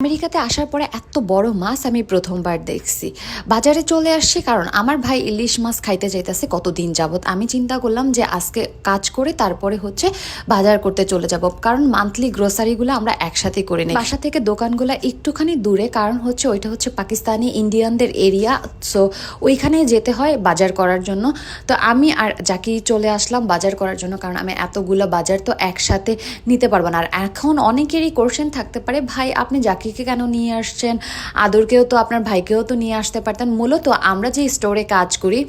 আমেরিকাতে আসার পরে এত বড় মাছ আমি প্রথমবার দেখছি। বাজারে চলে আসছি কারণ আমার ভাই ইলিশ মাছ খাইতে চাইতেছে কতদিন যাবত। আমি চিন্তা করলাম যে আজকে কাজ করে তারপরে বাজার করতে চলে যাব, কারণ মান্থলি গ্রোসারিগুলো আমরা একসাথে করে নিই। বাসা থেকে দোকানগুলো একটুখানি দূরে, কারণ ওইটা পাকিস্তানি ইন্ডিয়ানদের এরিয়া। সো ওইখানে যেতে হয় বাজার করার জন্য। তো আমি আর জাকি চলে আসলাম বাজার করার জন্য, কারণ আমি এতগুলো বাজার তো একসাথে নিতে পারবো না। আর এখন অনেকেরই কোশ্চেন থাকতে পারে, ভাই আপনি জাকিকে কেন নিয়ে আসছেন, আদরকেও তো আপনার ভাইকেও তো নিয়ে আসতে পারতেন। মূলত আমরা যে স্টোরে কাজ করি,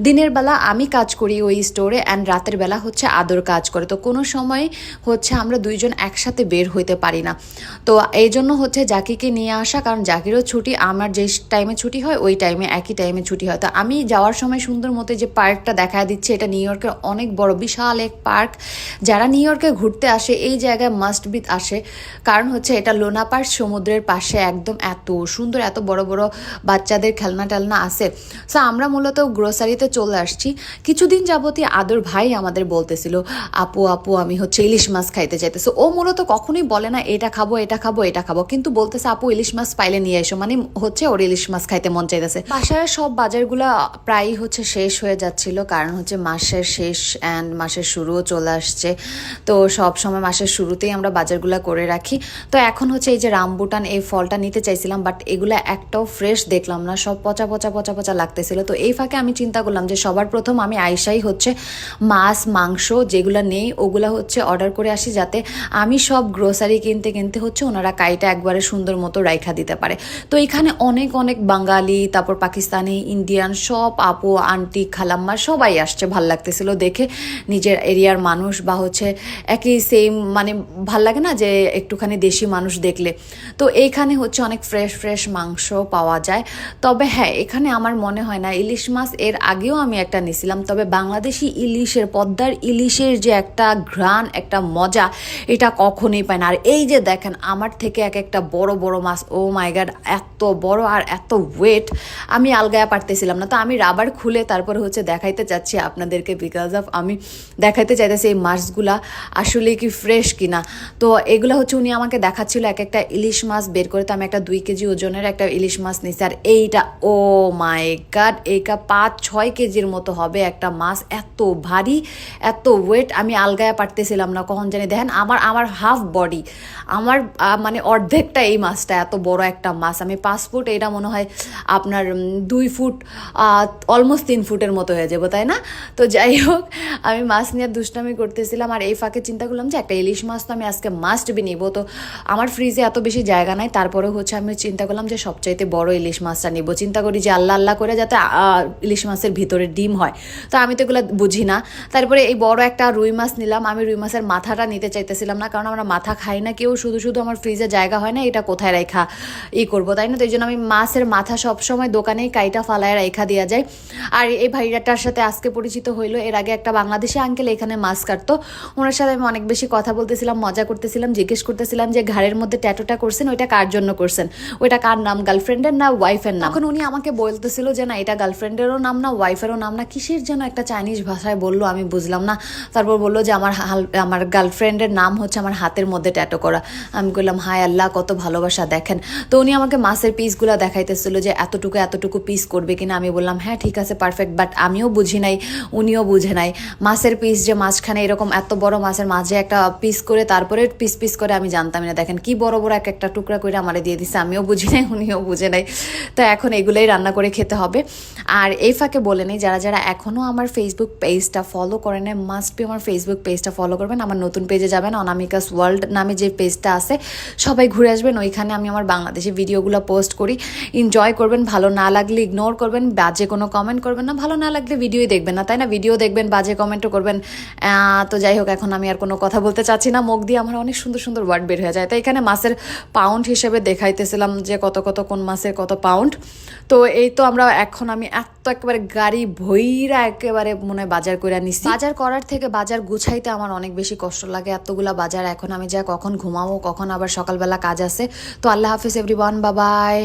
দিনের বেলা আমি কাজ করি ওই স্টোরে, অ্যান্ড রাতের বেলা আদর কাজ করে। তো কোনো সময় আমরা দুইজন একসাথে বের হইতে পারি না। তো এই জন্য জাকিকে নিয়ে আসা, কারণ জাকিরও ছুটি, আমার যে টাইমে ছুটি হয় ওই টাইমে একই টাইমে ছুটি হয়। তো আমি যাওয়ার সময় সুন্দর মতো যে পার্কটা দেখা দিচ্ছে, এটা নিউ ইয়র্কের অনেক বড় বিশাল এক পার্ক। যারা নিউ ইয়র্কে ঘুরতে আসে এই জায়গায় মাস্ট বি আসে, কারণ এটা লোনা পার্ক, সমুদ্রের পাশে একদম এত সুন্দর, এত বড় বড় বাচ্চাদের খেলনা টেলনা আছে। সো আমরা মূলত গ্রোসারিতে চলে আসছি। কিছুদিন যাবতীয় আদর ভাই আমাদের বলতেছিল, আপু আপু আমি ইলিশ মাছ খাইতে চাইতেছি। ও মূলত কখনোই বলে না এটা খাবো এটা খাবো এটা খাবো, কিন্তু বলতেছে আপু ইলিশ মাছ পাইলে নিয়ে এসো, মানে ওর ইলিশ মাছ খাইতে মন চাইতেছে। বাসায় সব বাজারগুলো প্রায়ই শেষ হয়ে যাচ্ছিল, কারণ মাসের শেষ অ্যান্ড মাসের শুরুও চলে আসছে। তো সব সময় মাসের শুরুতেই আমরা বাজারগুলো করে রাখি। তো এখন এই যে রামবুটান এই ফলটা নিতে চাইছিলাম, বাট এগুলো একটাও ফ্রেশ দেখলাম না, সব পচা পচা পচা পচা লাগতেছিল। তো এই ফাঁকে আমি চিন্তা করলাম যে সবার প্রথম আমি আইসাই মাছ মাংস যেগুলো নেই ওগুলো অর্ডার করে আসি, যাতে আমি সব গ্রোসারি কিনতে কিনতে ওনারা কাইটা একবারে সুন্দর মতো রাইখা দিতে পারে। তো এখানে অনেক অনেক বাঙালি, তারপর পাকিস্তানি, ইন্ডিয়ান সব আপু আন্টি খালাম্মা সবাই আসছে। ভাল লাগতেছিল দেখে, নিজের এরিয়ার মানুষ বা একই সেম, মানে ভাল লাগে না যে একটুখানি দেশি মানুষ দেখলে। তো এইখানে অনেক ফ্রেশ ফ্রেশ মাংস পাওয়া যায়। তবে হ্যাঁ, এখানে আমার মনে হয় না ইলিশ মাছ, এর আগেও আমি একটা নিছিলাম, তবে বাংলাদেশি ইলিশের, পদ্মার ইলিশের যে একটা ঘ্রাণ, একটা মজা, এটা কখনোই পায় না। আর এই যে দেখেন আমার থেকে এক একটা বড় বড় মাছ, ও মাই গড, এত বড় আর এত ওয়েট, আমি আলগায়া পারতেছিলাম না। তো আমি রাবার খুলে তারপর দেখাইতে চাচ্ছি আপনাদেরকে, বিকজ অফ আমি দেখাইতে চাইতেছি এই মাছগুলা আসলে কি ফ্রেশ কিনা। তো এগুলো উনি আমাকে দেখাচ্ছিল এক একটা ইলিশ মাছ বের করে। তো আমি একটা 2 কেজি ওজনের একটা ইলিশ মাছ নিছি। আর এইটা ও মাই গড, এইটা 5-6 কেজির মতো হবে একটা মাছ, এত ভারী, এত ওয়েট, আমি আলগায়া পারতেছিলাম না। কখন জানি দেখেন আমার হাফ বডি, আমার মানে অর্ধেকটা এই মাছটা, এত বড় একটা মাছ। আমি 5 ফুট, এটা মনে হয় আপনার 2 ফুট, অলমোস্ট 3 ফুটের মতো হয়ে যাবো, তাই না? তো যাই হোক, আমি মাছ নিয়ে দুষ্টামি করতেছিলাম। আর এই ফাঁকে চিন্তা করলাম যে একটা ইলিশ মাছ তো আমি আজকে মাস্ট বি নিব। তো আমার ফ্রিজে এত বেশি জায়গা নাই, তারপরে আমি চিন্তা করলাম যে সবচাইতে বড় ইলিশ মাছটা নিব। চিন্তা করি যে আল্লাহ আল্লাহ করে যাতে ইলিশ মাছের ভিতরে ডিম হয়। তো আমি তো এগুলো বুঝি না। তারপরে এই বড় একটা রুই মাছ নিলাম। আমি রুই মাছের মাথাটা নিতে চাইতেছিলাম না, কারণ আমরা মাথা খাই না কেউ, শুধু শুধু আমার ফ্রিজে জায়গা হয় না, এটা কোথায় রেখা করবো, তাই না? তো এই জন্য আমি মাছের মাথা সবসময় দোকানেই কাইটা ফালায় রেখা দেওয়া যায়। আর এই ভাইরাটার সাথে আজকে পরিচিত হইলো। এর আগে একটা বাংলাদেশি আঙ্কেল এখানে মাছ কাটতো, ওনার সাথে আমি অনেক বেশি কথা বলতেছিলাম, মজা করতেছিলাম, জিজ্ঞেস করতেছিলাম যে ঘাড়ের মধ্যে ট্যাটুটা করছেন ওইটা কার জন্য করছেন, ওইটা কার নাম, গার্লফ্রেন্ডের না ওয়াইফের নাম? এখন উনি আমাকে বলতেছিল যে না, এটা গার্লফ্রেন্ডেরও নাম না, ওয়াইফেরও নাম না, কিসের যেন একটা চাইনিজ ভাষায় বললো, আমি বুঝলাম না। তারপর বললো যে আমার গার্লফ্রেন্ডের নাম আমার হাতের মধ্যে ট্যাটু করা। আমি বললাম হায় আল্লাহ, কত ভালোবাসা দেখেন। তো উনি আমাকে মাছের পিসগুলো দেখাইতেছিল যে এতটুকু এতটুকু পিস করবে কিনা। আমি বললাম হ্যাঁ ঠিক আছে, পারফেক্ট। বাট আমিও বুঝি নাই, উনিও বুঝে নাই মাছের পিস যে মাঝখানে এরকম এত বড় মাছের মাঝে একটা পিস করে তারপরে পিস পিস করে, আমি জানতাম না। দেখেন কি বড় বড় এক একটা টুকরা করে আমারে দিয়ে দিচ্ছে, আমিও বুঝি নাই, উনিও বুঝে নাই। তো এখন এগুলোই রান্না করে খেতে হবে। আর এই ফাঁকে বলে নেই, যারা যারা এখনও আমার ফেসবুক পেজটা ফলো করে নেয়, মাস্ট বি আমার ফেসবুক পেজটা ফলো করবেন। আমার নতুন পেজে যাবেন, অনামিকাস ওয়ার্ল্ড নামে যে পেজটা আছে, সবাই ঘুরে আসবেন। ওইখানে আমি আমার বাংলাদেশি ভিডিওগুলো পোস্ট করি। এনজয় করবেন, ভালো না লাগলে ইগনোর করবেন, বাজে কোনো কমেন্ট করবেন না, ভালো না লাগলে ভিডিওই দেখবেন না, তাই না? ভিডিও দেখবেন, বাজে কমেন্টও করবেন। তো যাই হোক, এখন আমি আর কোনো কথা বলতে চাচ্ছি না, মুখ দিয়ে আমার অনেক সুন্দর সুন্দর ওয়ার্ড বের হয়ে যায়। তো এখানে মাছের পাউন্ড হিসেবে দেখাইতেছিলাম যে কত কত কোন মাছের কত পাউন্ড। তো এই তো আমি এত একেবারে গাড়ি ভইরা একেবারে মনে হয় বাজার করে নিচ্ছি। বাজার করার থেকে বাজার গুছাইতে আমার অনেক বেশি কষ্ট লাগে, এতগুলা বাজার। এখন আমি যা কখন ঘুমাবো, কখন আবার সকালবেলা কাজ আছে। তো আল্লাহ হাফিজ এভরিওয়ান, বাই বাই।